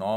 9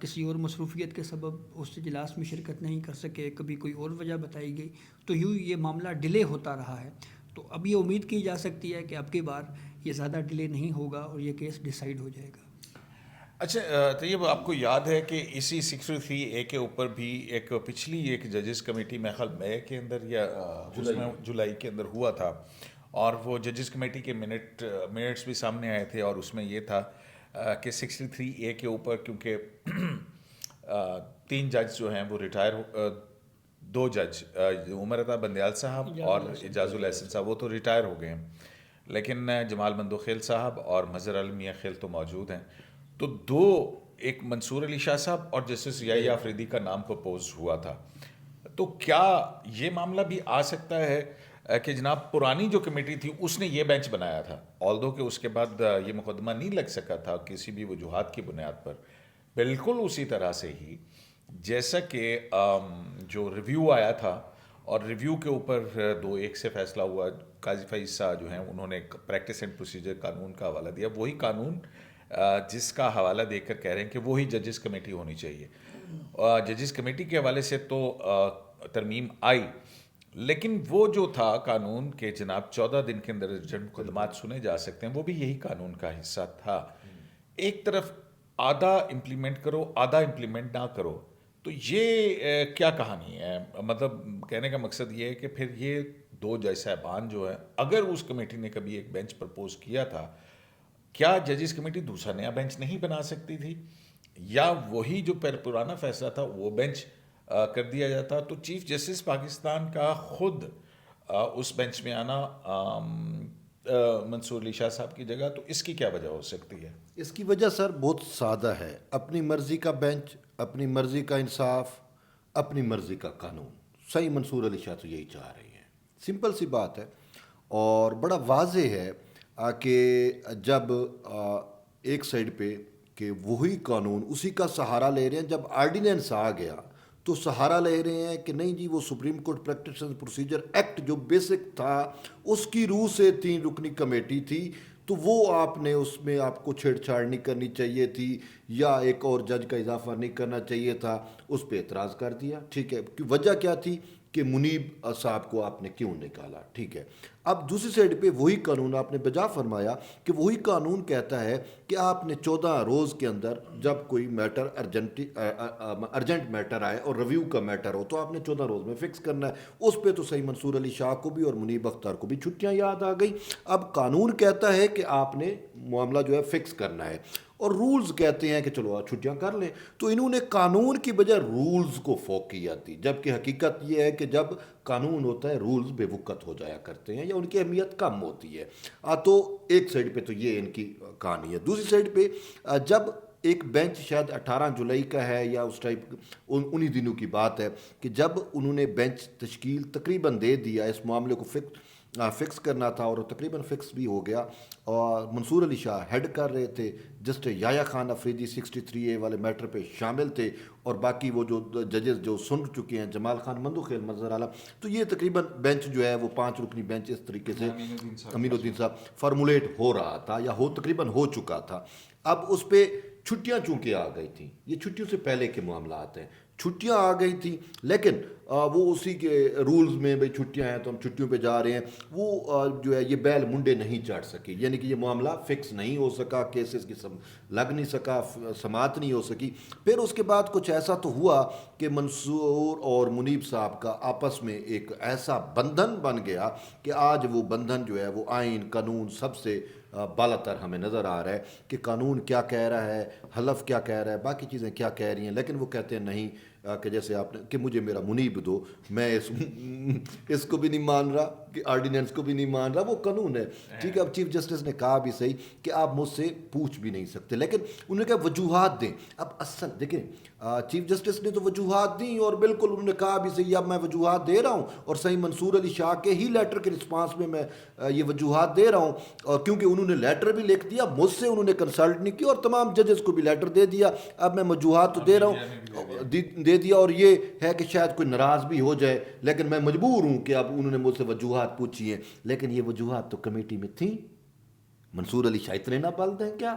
کسی اور مصروفیت کے سبب اس اجلاس میں شرکت نہیں کر سکے، کبھی کوئی اور وجہ بتائی گئی، تو یوں یہ معاملہ ڈیلے ہوتا رہا ہے. تو اب یہ امید کی جا سکتی ہے کہ اب کی بار یہ زیادہ ڈیلے نہیں ہوگا اور یہ کیس ڈیسائیڈ ہو جائے گا. اچھا طیب، آپ کو یاد ہے کہ اسی 63A کے اوپر بھی ایک پچھلی ایک ججز کمیٹی میں خیال مئی کے اندر یا جولائی کے اندر ہوا تھا، اور وہ ججز کمیٹی کے منٹس بھی سامنے آئے تھے، اور اس میں یہ تھا کہ 63A کے اوپر کیونکہ 3 جج جو ہیں وہ ریٹائر، 2 جج عمر عطا بندیال صاحب اور اعجاز الاحسن صاحب وہ تو ریٹائر ہو گئے ہیں، لیکن جمال مندوخیل صاحب اور مظہر علی میاں خیل تو موجود ہیں. تو 2 ایک منصور علی شاہ صاحب اور جسٹس یحییٰ آفریدی کا نام پرپوز ہوا تھا. تو کیا یہ معاملہ بھی آ سکتا ہے کہ جناب پرانی جو کمیٹی تھی اس نے یہ بینچ بنایا تھا، آلدو کہ اس کے بعد یہ مقدمہ نہیں لگ سکا تھا کسی بھی وجوہات کی بنیاد پر، بالکل اسی طرح سے ہی جیسا کہ جو ریویو آیا تھا، اور ریویو کے اوپر 2-1 سے فیصلہ ہوا. قاضی فیض شاہ جو ہیں انہوں نے پریکٹس اینڈ پروسیجر قانون کا حوالہ دیا، وہی قانون جس کا حوالہ دے کر کہہ رہے ہیں کہ وہی ججز کمیٹی ہونی چاہیے. ججز کمیٹی کے حوالے سے تو ترمیم آئی، لیکن وہ جو تھا قانون کہ جناب 14 دن کے اندر ارجنٹ مقدمات سنے جا سکتے ہیں، وہ بھی یہی قانون کا حصہ تھا. ایک طرف آدھا امپلیمنٹ کرو، آدھا امپلیمنٹ نہ کرو، تو یہ کیا کہانی ہے؟ مطلب کہنے کا مقصد یہ ہے کہ پھر یہ 2 جج صاحبان جو ہیں، اگر اس کمیٹی نے کبھی ایک بینچ پرپوز کیا تھا، کیا ججز کمیٹی دوسرا نیا بینچ نہیں بنا سکتی تھی، یا وہی جو پرانا فیصلہ تھا وہ بینچ کر دیا جاتا؟ تو چیف جسٹس پاکستان کا خود اس بینچ میں آنا منصور علی شاہ صاحب کی جگہ، تو اس کی کیا وجہ ہو سکتی ہے؟ اس کی وجہ سر بہت سادہ ہے، اپنی مرضی کا بینچ، اپنی مرضی کا انصاف، اپنی مرضی کا قانون. صحیح منصور علی شاہ تو یہی چاہ رہی ہیں، سمپل سی بات ہے. اور بڑا واضح ہے کہ جب ایک سائڈ پہ کہ وہی قانون اسی کا سہارا لے رہے ہیں، جب آرڈیننس آ گیا تو سہارا لے رہے ہیں کہ نہیں جی وہ supreme court practice and procedure act جو بیسک تھا اس کی روح سے 3 رکنی کمیٹی تھی، تو وہ آپ نے اس میں آپ کو چھیڑ چھاڑ نہیں کرنی چاہیے تھی، یا ایک اور جج کا اضافہ نہیں کرنا چاہیے تھا. اس پہ اعتراض کر دیا، ٹھیک ہے. وجہ کیا تھی کہ منیب صاحب کو آپ نے کیوں نکالا، ٹھیک ہے. اب دوسری سائڈ پہ وہی قانون آپ نے بجا فرمایا کہ وہی قانون کہتا ہے کہ آپ نے 14 روز کے اندر جب کوئی میٹر ارجنٹ میٹر آئے اور ریویو کا میٹر ہو تو آپ نے 14 روز میں فکس کرنا ہے. اس پہ تو صحیح منصور علی شاہ کو بھی اور منیب اختر کو بھی چھٹیاں یاد آ گئی. اب قانون کہتا ہے کہ آپ نے معاملہ جو ہے فکس کرنا ہے، اور رولز کہتے ہیں کہ چلو آپ چھٹیاں کر لیں. تو انہوں نے قانون کی بجائے رولز کو فوقیت دی، جبکہ حقیقت یہ ہے کہ جب قانون ہوتا ہے رولز بے وقت ہو جایا کرتے ہیں یا ان کی اہمیت کم ہوتی ہے. تو ایک سائڈ پہ تو یہ ان کی کہانی ہے. دوسری سائڈ پہ جب ایک بینچ شاید 18 جولائی کا ہے یا اس ٹائپ انہی دنوں کی بات ہے کہ جب انہوں نے بینچ تشکیل تقریباً دے دیا، اس معاملے کو فکس کرنا تھا اور تقریباً فکس بھی ہو گیا، اور منصور علی شاہ ہیڈ کر رہے تھے، جسٹس یحییٰ خان آفریدی 63A والے میٹر پہ شامل تھے، اور باقی وہ جو ججز جو سن چکے ہیں جمال خان مندوخیل مظہر اعلیٰ. تو یہ تقریباً بینچ جو ہے وہ 5 رکنی بینچ اس طریقے سے امین الدین صاحب فارمولیٹ ہو رہا تھا یا تقریباً ہو چکا تھا. اب اس پہ چھٹیاں چونکہ آ گئی تھیں، یہ چھٹیوں سے پہلے کے معاملات ہیں، چھٹیاں آ گئی تھیں، لیکن وہ اسی کے رولز میں بھئی چھٹیاں ہیں تو ہم چھٹیوں پہ جا رہے ہیں، وہ جو ہے یہ بیل منڈے نہیں چڑھ سکی، یعنی کہ یہ معاملہ فکس نہیں ہو سکا، کیسز کی لگ نہیں سکا، سماعت نہیں ہو سکی. پھر اس کے بعد کچھ ایسا تو ہوا کہ منصور اور منیب صاحب کا آپس میں ایک ایسا بندھن بن گیا کہ آج وہ بندھن جو ہے وہ آئین قانون سب سے بالا تر ہمیں نظر آ رہا ہے کہ قانون کیا کہہ رہا ہے، حلف کیا کہہ رہا ہے، باقی چیزیں کیا کہہ رہی ہیں، لیکن وہ کہتے ہیں نہیں کہ جیسے آپ نے کہ مجھے میرا منیب دو، میں اس کو بھی نہیں مان رہا کہ آرڈیننس کو بھی نہیں مان رہا، وہ قانون ہے، ٹھیک ہے. اب چیف جسٹس نے کہا بھی صحیح کہ آپ مجھ سے پوچھ بھی نہیں سکتے، لیکن انہوں نے کہا وجوہات دیں. اب اصل دیکھیں چیف جسٹس نے تو وجوہات دیں اور بالکل انہوں نے کہا بھی صحیح اب میں وجوہات دے رہا ہوں، اور صحیح منصور علی شاہ کے ہی لیٹر کے رسپانس میں یہ وجوہات دے رہا ہوں، اور کیونکہ انہوں نے لیٹر بھی لکھ دیا، مجھ سے انہوں نے کنسلٹ نہیں کیا اور تمام ججز کو بھی لیٹر دے دیا. اب میں وجوہات تو دے رہا ہوں دے دیا، اور یہ ہے کہ شاید کوئی ناراض بھی ہو جائے، لیکن میں مجبور ہوں کہ اب انہوں نے مجھ سے وجوہات پوچھی ہیں. لیکن یہ وجوہات تو کمیٹی میں تھیں. منصور علی شاہ اتنے نہ بلد ہیں کیا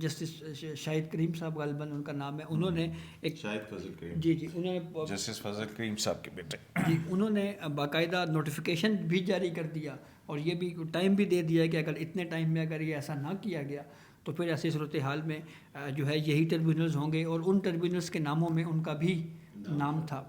جسٹس شاہد کریم صاحب غالباً ان کا نام ہے، انہوں نے ایک شاہد فضل کریم، جی انہوں نے جسٹس فضل کریم صاحب کے بیٹے، جی انہوں نے باقاعدہ نوٹیفیکیشن بھی جاری کر دیا اور یہ بھی ٹائم بھی دے دیا کہ اگر اتنے ٹائم میں اگر یہ ایسا نہ کیا گیا تو پھر ایسی صورتحال میں جو ہے یہی ٹربیونلز ہوں گے، اور ان ٹربیونلز کے ناموں میں ان کا بھی نام تھا.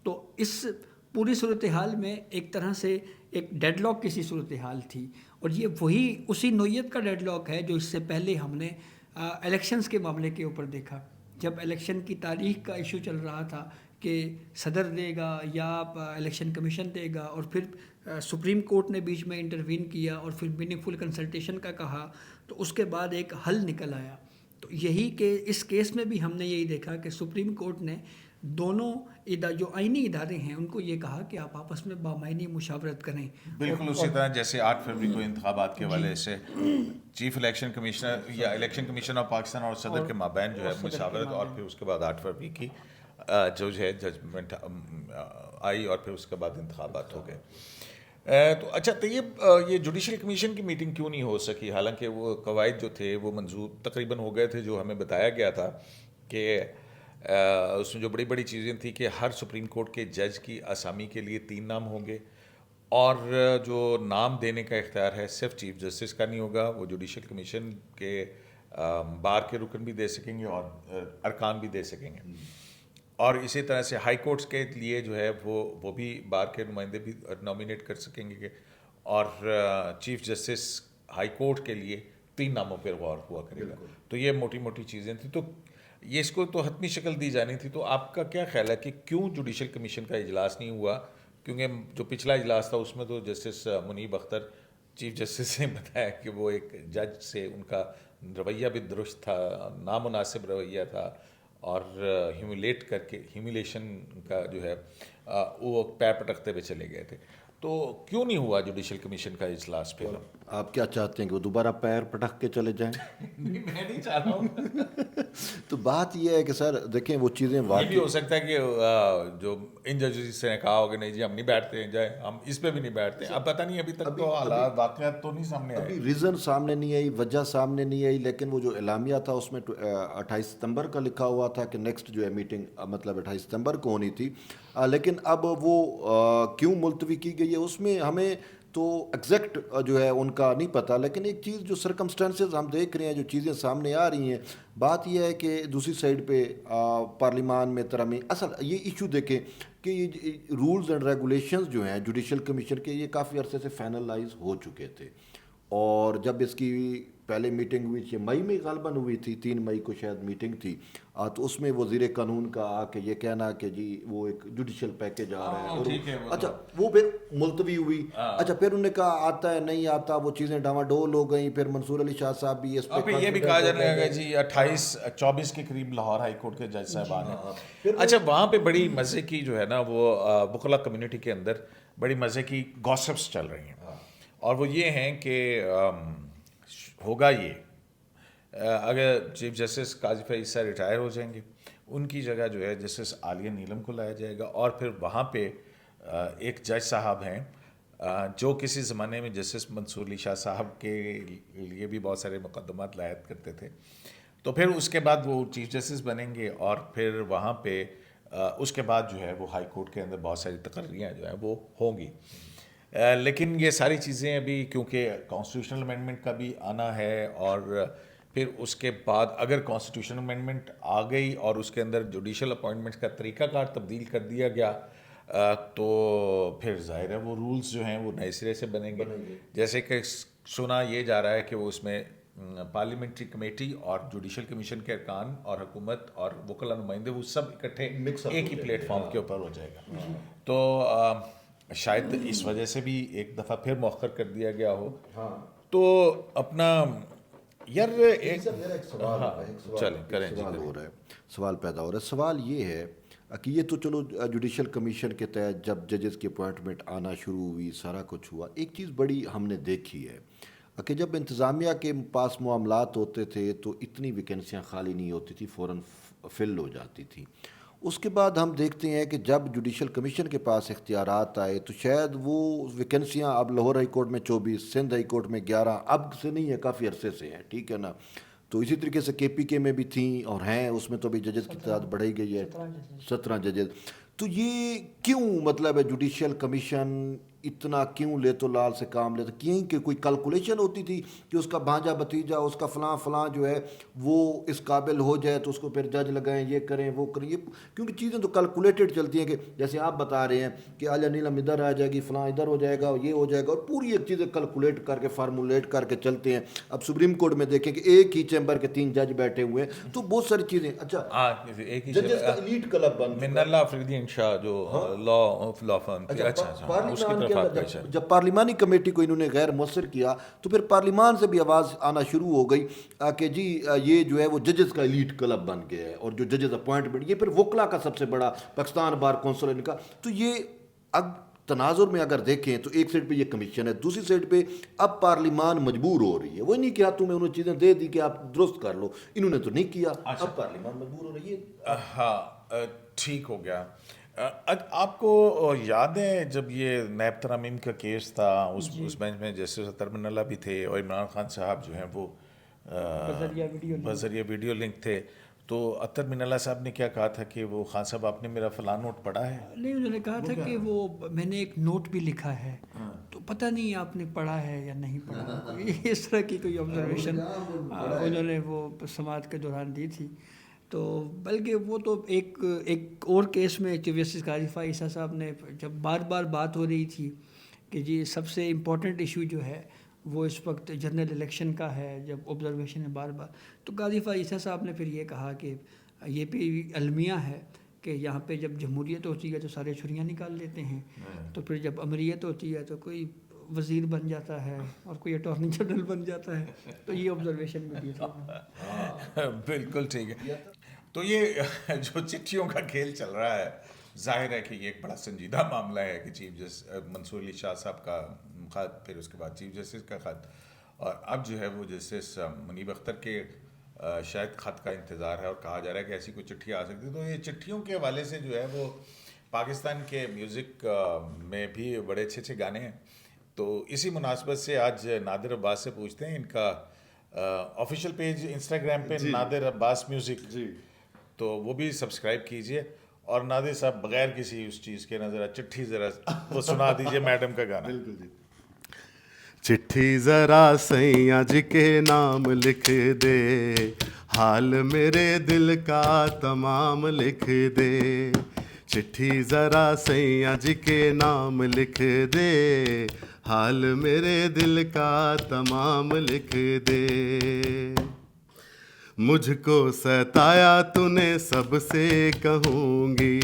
تو اس پوری صورتحال میں ایک طرح سے ایک ڈیڈ لاک کی سی صورتحال تھی، اور یہ وہی اسی نوعیت کا ڈیڈ لاک ہے جو اس سے پہلے ہم نے الیکشنز کے معاملے کے اوپر دیکھا، جب الیکشن کی تاریخ کا ایشو چل رہا تھا کہ صدر دے گا یا الیکشن کمیشن دے گا، اور پھر سپریم کورٹ نے بیچ میں انٹروین کیا اور پھر میننگ فل کنسلٹیشن کا کہا، تو اس کے بعد ایک حل نکل آیا. تو یہی کہ اس کیس میں بھی ہم نے یہی دیکھا کہ سپریم کورٹ نے دونوں جو آئینی ادارے ہیں ان کو یہ کہا کہ آپ آپس میں بامعنی مشاورت کریں. بالکل اسی طرح جیسے 8 فروری کو انتخابات کے حوالے سے چیف الیکشن کمشنر یا الیکشن کمیشن آف پاکستان اور صدر کے مابین جو ہے مشاورت، اور پھر اس کے بعد 8 فروری کی جو ہے ججمنٹ آئی اور پھر اس کے بعد انتخابات ہو گئے. تو اچھا طیب، یہ جوڈیشل کمیشن کی میٹنگ کیوں نہیں ہو سکی؟ حالانکہ وہ قواعد جو تھے وہ منظور تقریباً ہو گئے تھے، جو ہمیں بتایا گیا تھا کہ اس میں جو بڑی بڑی چیزیں تھیں کہ ہر سپریم کورٹ کے جج کی اسامی کے لیے 3 نام ہوں گے، اور جو نام دینے کا اختیار ہے صرف چیف جسٹس کا نہیں ہوگا، وہ جوڈیشل کمیشن کے بار کے رکن بھی دے سکیں گے اور ارکان بھی دے سکیں گے، اور اسی طرح سے ہائی کورٹس کے لیے جو ہے وہ بھی بار کے نمائندے بھی نامینیٹ کر سکیں گے، اور چیف جسٹس ہائی کورٹ کے لیے 3 ناموں پر غور ہوا کرے گا. تو یہ موٹی موٹی چیزیں تھیں، تو یہ اس کو تو حتمی شکل دی جانی تھی. تو آپ کا کیا خیال ہے کہ کیوں جوڈیشل کمیشن کا اجلاس نہیں ہوا؟ کیونکہ جو پچھلا اجلاس تھا اس میں تو جسٹس منیب اختر چیف جسٹس نے بتایا کہ وہ ایک جج سے ان کا رویہ بھی درست تھا، نامناسب رویہ تھا، اور ہیومیلیشن کا جو ہے وہ پیر پٹکتے ہوئے چلے گئے تھے. تو کیوں نہیں ہوا جوڈیشل کمیشن کا اجلاس پھر؟ آپ کیا چاہتے ہیں کہ وہ دوبارہ پیر پٹک کے چلے جائیں؟ میں نہیں چاہ رہا ہوں. تو بات یہ ہے کہ سر دیکھیں وہ چیزیں یہ بھی ہو سکتا ہے کہ جو ان ججز سے نے کہا ہوگا نہیں جی ہم نہیں بیٹھتے ہیں، جائے ہم اس پہ بھی نہیں بیٹھتے. اب پتہ نہیں، ابھی تک تو حالات واقعات تو نہیں سامنے آئے. ابھی ریزن سامنے نہیں آئی، وجہ سامنے نہیں آئی، لیکن وہ جو اعلامیہ تھا اس میں 28 ستمبر کا لکھا ہوا تھا کہ نیکسٹ جو ہے میٹنگ مطلب 28 ستمبر کو ہونی تھی. لیکن اب وہ کیوں ملتوی کی گئی ہے اس میں ہمیں تو ایگزیکٹ جو ہے ان کا نہیں پتہ. لیکن ایک چیز جو سرکمسٹانسز ہم دیکھ رہے ہیں، جو چیزیں سامنے آ رہی ہیں، بات یہ ہے کہ دوسری سائڈ پہ پارلیمان میں ترامیم، اصل یہ ایشو دیکھیں کہ یہ رولز اینڈ ریگولیشنز جو ہیں جوڈیشل کمیشن کے، یہ کافی عرصے سے فائنلائز ہو چکے تھے، اور جب اس کی پہلے میٹنگ ہوئی تھی مئی میں غالباً ہوئی تھی، 3 مئی کو شاید میٹنگ تھی، تو اس میں وزیر قانون کا آ کے یہ کہنا کہ جی وہ ایک جوڈیشل پیکج آ رہا ہے، اچھا وہ پھر ملتوی ہوئی. اچھا پھر انہوں نے کہا آتا ہے نہیں آتا، وہ چیزیں ڈاواڈول ہو گئیں. پھر منصور علی شاہ صاحب بھی اس پہ یہ بھی کہا جانے لگا جی 28-24 کے قریب لاہور ہائی کورٹ کے جج صاحبان ہیں. اچھا وہاں پہ بڑی مزے کی جو ہے نا وہ وکلا کمیونٹی کے اندر بڑی مزے کی گاسپس چل رہی ہیں، اور وہ یہ ہیں کہ ہوگا یہ اگر چیف جسٹس قاضی فیض صاحب ریٹائر ہو جائیں گے، ان کی جگہ جو ہے جسٹس عالیہ نیلم کو لایا جائے گا، اور پھر وہاں پہ ایک جج صاحب ہیں جو کسی زمانے میں جسٹس منصور علی شاہ صاحب کے لیے بھی بہت سارے مقدمات لائحق کرتے تھے. تو پھر اس کے بعد وہ چیف جسٹس بنیں گے، اور پھر وہاں پہ اس کے بعد جو ہے وہ ہائی کورٹ کے اندر بہت ساری تقرریاں جو ہیں وہ ہوں گی. لیکن یہ ساری چیزیں ابھی کیونکہ کانسٹیٹیوشنل امینڈمنٹ کا بھی آنا ہے، اور پھر اس کے بعد اگر کانسٹیٹیوشنل امینڈمنٹ آ گئی اور اس کے اندر جوڈیشل اپوائنٹمنٹ کا طریقہ کار تبدیل کر دیا گیا، تو پھر ظاہر ہے وہ رولز جو ہیں وہ نئے سرے سے بنیں گے. جیسے کہ سنا یہ جا رہا ہے کہ وہ اس میں پارلیمنٹری کمیٹی اور جوڈیشل کمیشن کے ارکان اور حکومت اور وکلا نمائندے وہ سب اکٹھے ایک ہی پلیٹ فارم کے اوپر ہو جائے گا. تو شاید اس وجہ سے بھی ایک دفعہ پھر مؤخر کر دیا گیا ہو. تو اپنا یار ایک سوال پیدا ہو رہا ہے. سوال یہ ہے کہ یہ تو چلو جوڈیشل کمیشن کے تحت جب ججز کی اپوائنٹمنٹ آنا شروع ہوئی، سارا کچھ ہوا، ایک چیز بڑی ہم نے دیکھی ہے کہ جب انتظامیہ کے پاس معاملات ہوتے تھے تو اتنی ویکنسیاں خالی نہیں ہوتی تھی، فوراً فل ہو جاتی تھی. اس کے بعد ہم دیکھتے ہیں کہ جب جوڈیشل کمیشن کے پاس اختیارات آئے تو شاید وہ ویکنسیاں اب لاہور ہائی کورٹ میں 24، سندھ ہائی کورٹ میں 11، اب سے نہیں ہے، کافی عرصے سے ہیں، ٹھیک ہے نا. تو اسی طریقے سے KPK میں بھی تھیں اور ہیں، اس میں تو ابھی ججز کی تعداد بڑھائی گئی ہے 17 ججز. تو یہ کیوں مطلب ہے جوڈیشل کمیشن اتنا کیوں لے تو لال سے کام لیتا؟ کہ کوئی کیلکولیشن ہوتی تھی کہ اس کا بھانجا بھتیجا اس کا فلاں فلاں جو ہے وہ اس قابل ہو جائے تو اس کو پھر جج لگائیں، یہ کریں وہ کریں، یہ کیونکہ چیزیں تو کیلکولیٹڈ چلتی ہیں کہ جیسے آپ بتا رہے ہیں کہ عالیہ نیلم ادھر آ جائے گی، فلاں ادھر ہو جائے گا، یہ ہو جائے گا، اور پوری ایک چیزیں کیلکولیٹ کر کے فارمولیٹ کر کے چلتے ہیں. اب سپریم کورٹ میں دیکھیں کہ ایک ہی چیمبر کے 3 جج بیٹھے ہوئے ہیں، تو بہت ساری چیزیں. اچھا ایک ہی ججز کا ایلیٹ کلب بن من اللہ افریدین شاہ جو لا فرم تھی. اچھا اس کی طرف آپ کا. جب پارلیمانی کمیٹی کو انہوں نے غیر مؤثر کیا تو پھر پارلیمان سے بھی آواز آنا شروع ہو گئی کہ جی یہ جو ہے وہ ججز کا ایلیٹ کلب بن گیا ہے، اور جو ججز اپوائنٹمنٹ یہ پھر وکلا کا سب سے بڑا پاکستان بار کونسل ان کا. تو یہ اب تناظر میں اگر دیکھیں تو ایک سائڈ پہ یہ کمیشن ہے، دوسری سائڈ پہ اب پارلیمان مجبور ہو رہی ہے. وہ نہیں کیا تمہیں انہوں چیزیں دے دی کہ آپ درست کر لو، انہوں نے تو نہیں کیا، اب پارلیمان مجبور ہو رہی ہے. ہاں ٹھیک ہو گیا. آپ کو یاد ہے جب یہ نیب ترامیم کا کیس تھا، اس بینچ میں جسٹس اطہر من اللہ بھی تھے اور عمران خان صاحب جو ہیں وہ بذریعہ ویڈیو لنک تھے، تو اطہر من اللہ صاحب نے کیا کہا تھا کہ وہ خان صاحب آپ نے میرا فلاں نوٹ پڑھا ہے؟ نہیں، انہوں نے کہا تھا کہ وہ میں نے ایک نوٹ بھی لکھا ہے، تو پتہ نہیں آپ نے پڑھا ہے یا نہیں پڑھا. اس طرح کی کوئی آبزرویشن انہوں نے وہ سماعت کے دوران دی تھی. تو بلکہ وہ تو ایک اور کیس میں چیف جسٹس قاضی فائز عیسیٰ صاحب نے جب بار بار بات ہو رہی تھی کہ جی سب سے امپورٹنٹ ایشو جو ہے وہ اس وقت جنرل الیکشن کا ہے، جب آبزرویشن ہے بار بار، تو قاضی فائز عیسیٰ صاحب نے پھر یہ کہا کہ یہ بھی المیہ ہے کہ یہاں پہ جب جمہوریت ہوتی ہے تو سارے چھریاں نکال لیتے ہیں، تو پھر جب امریت ہوتی ہے تو کوئی وزیر بن جاتا ہے اور کوئی اٹارنی جنرل بن جاتا ہے. تو یہ آبزرویشن بھی تھا. بالکل ٹھیک ہے. تو یہ جو چٹھیوں کا کھیل چل رہا ہے، ظاہر ہے کہ یہ ایک بڑا سنجیدہ معاملہ ہے کہ چیف جسٹس منصور علی شاہ صاحب کا خط، پھر اس کے بعد چیف جسٹس کا خط، اور اب جو ہے وہ جسٹس منیب اختر کے شاید خط کا انتظار ہے، اور کہا جا رہا ہے کہ ایسی کوئی چٹھی آ سکتی ہے. تو یہ چٹھیوں کے حوالے سے جو ہے وہ پاکستان کے میوزک میں بھی بڑے اچھے اچھے گانے ہیں. تو اسی مناسبت سے آج نادر عباس سے پوچھتے ہیں، ان کا آفیشیل پیج انسٹاگرام پہ نادر عباس میوزک، تو وہ بھی سبسکرائب کیجئے. اور نادر صاحب بغیر کسی اس چیز کے ذرا چٹھی ذرا وہ سنا دیجئے میڈم کا گانا. بالکل جی. چٹھی ذرا سیاں جی کے نام لکھ دے، حال میرے دل کا تمام لکھ دے. چٹھی ذرا سیاں جی کے نام لکھ دے، حال میرے دل کا تمام لکھ دے. مجھ کو ستایا تو نے سب سے کہوں گی،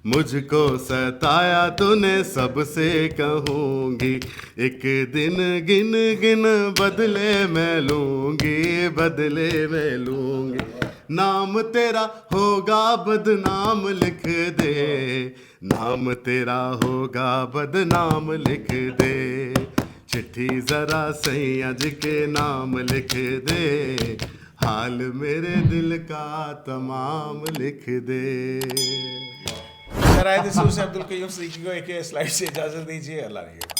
مجھ کو ستایا تو نے سب سے کہوں گی. ایک دن گن گن بدلے میں لوں گی، بدلے میں لوں گی. نام تیرا ہوگا بدنام لکھ دے، نام تیرا ہوگا بدنام لکھ دے. چٹھی ذرا سیاں جی کے نام لکھ دے، حال میرے دل کا تمام لکھ دے. شرائط دستور سے عبدالقیوم صدیقی کو ایک سلائڈ سے اجازت دیجیے. اللہ نے